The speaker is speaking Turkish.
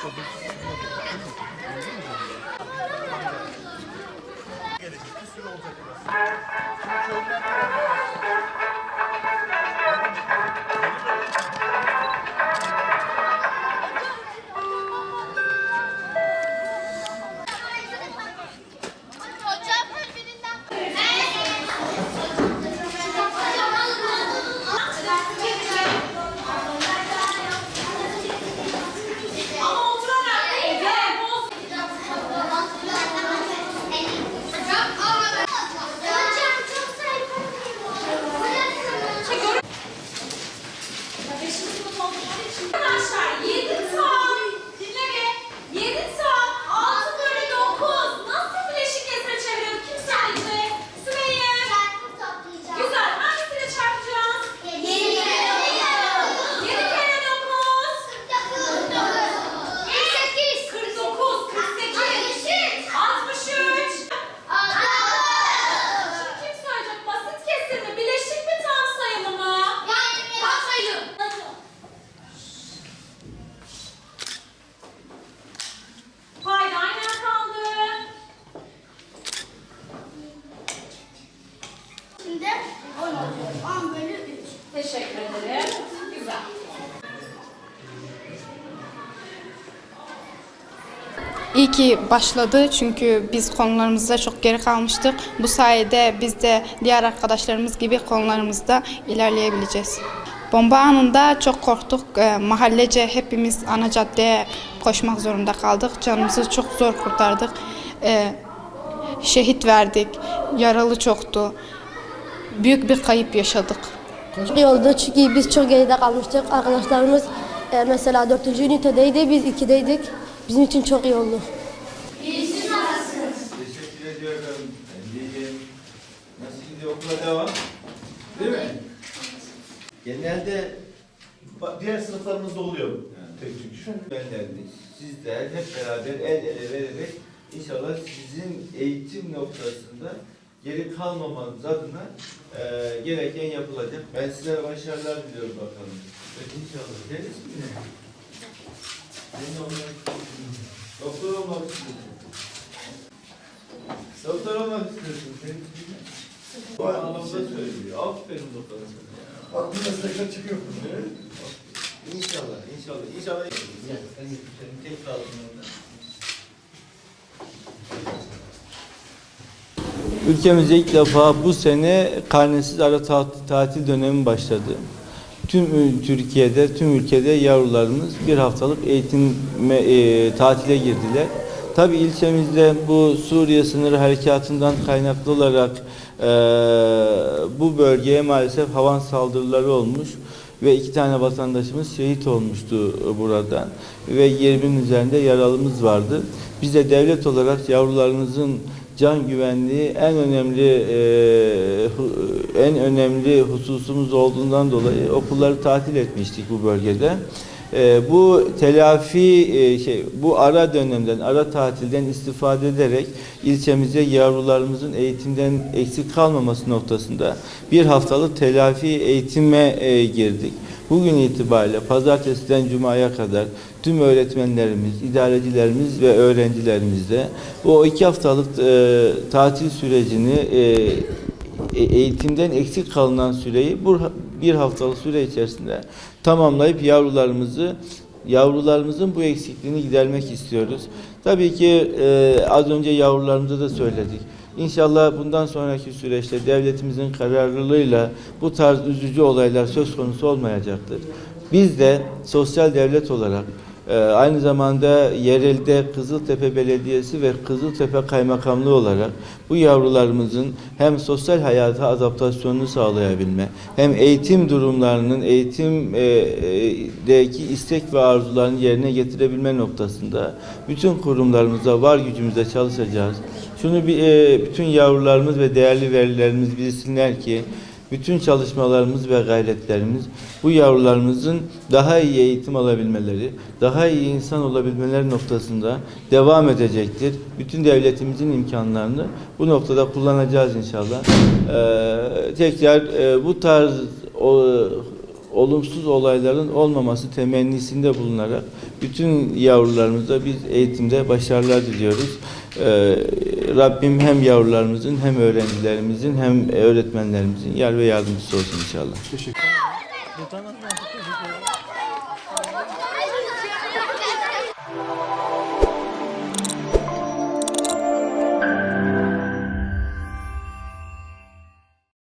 Gelecek bir süre olacak biraz. Şimdi köyden Teşekkür ederim. Güzel. İyi ki başladı çünkü biz konularımızda çok geri kalmıştık. Bu sayede biz de diğer arkadaşlarımız gibi konularımızda ilerleyebileceğiz. Bomba anında çok korktuk. Mahallece hepimiz ana caddeye koşmak zorunda kaldık. Canımızı çok zor kurtardık. Şehit verdik. Yaralı çoktu. Büyük bir kayıp yaşadık. Çok iyi oldu çünkü biz çok geride kalmıştık. Arkadaşlarımız mesela 4. ünitedeydi, biz 2'deydik. Bizim için çok iyi oldu. Teşekkür ediyorum. Nasıl gidiyor, okula devam? Değil mi? Genelde diğer sınıflarımızda oluyor. Yani tek tük. gönderdik. Sizler hep beraber el ele vererek inşallah sizin eğitim noktasında geri kalmamanız adına gereken yapılacak. Ben sizlere başarılar diliyorum bakalım. Evet, inşallah. Deriz mi? Senin olmak istiyorsun. Doktor olmak istiyorsun. Doktor olmak istiyorsun. Bu anlamda söylüyor. Aferin doktora sana. Bak bu meslekten çıkıyor. Evet. İnşallah, inşallah, inşallah. Gel, sen götürelim. Tek kalsın. Ülkemizde ilk defa bu sene karnesiz ara tatil dönemi başladı. Tüm Türkiye'de, tüm ülkede yavrularımız bir haftalık tatile girdiler. Tabii ilçemizde bu Suriye sınırı harekatından kaynaklı olarak bu bölgeye maalesef havan saldırıları olmuş ve 2 tane vatandaşımız şehit olmuştu buradan ve 20'nin üzerinde yaralımız vardı. Biz de devlet olarak yavrularımızın can güvenliği en önemli hususumuz olduğundan dolayı okulları tatil etmiştik bu bölgede. Bu bu ara dönemden, ara tatilden istifade ederek ilçemize yavrularımızın eğitimden eksik kalmaması noktasında bir haftalık telafi eğitime girdik. Bugün itibariyle pazartesiden cumaya kadar tüm öğretmenlerimiz, idarecilerimiz ve öğrencilerimiz de bu 2 haftalık tatil sürecini eğitimden eksik kalınan süreyi bu 1 haftalık süre içerisinde tamamlayıp yavrularımızın bu eksikliğini gidermek istiyoruz. Tabii ki az önce yavrularımıza da söyledik. İnşallah bundan sonraki süreçte devletimizin kararlılığıyla bu tarz üzücü olaylar söz konusu olmayacaktır. Biz de sosyal devlet olarak aynı zamanda yerelde Kızıltepe Belediyesi ve Kızıltepe Kaymakamlığı olarak bu yavrularımızın hem sosyal hayata adaptasyonunu sağlayabilme, hem eğitim durumlarının, eğitimdeki istek ve arzularını yerine getirebilme noktasında bütün kurumlarımızda var gücümüzle çalışacağız. Şunu bütün yavrularımız ve değerli velilerimiz bilsinler ki bütün çalışmalarımız ve gayretlerimiz bu yavrularımızın daha iyi eğitim alabilmeleri, daha iyi insan olabilmeleri noktasında devam edecektir. Bütün devletimizin imkanlarını bu noktada kullanacağız inşallah. Tekrar bu tarz olumsuz olayların olmaması temennisinde bulunarak bütün yavrularımıza biz eğitimde başarılar diliyoruz. Rabbim hem yavrularımızın hem öğrencilerimizin hem öğretmenlerimizin yar ve yardımcısı olsun inşallah. Teşekkür ederim.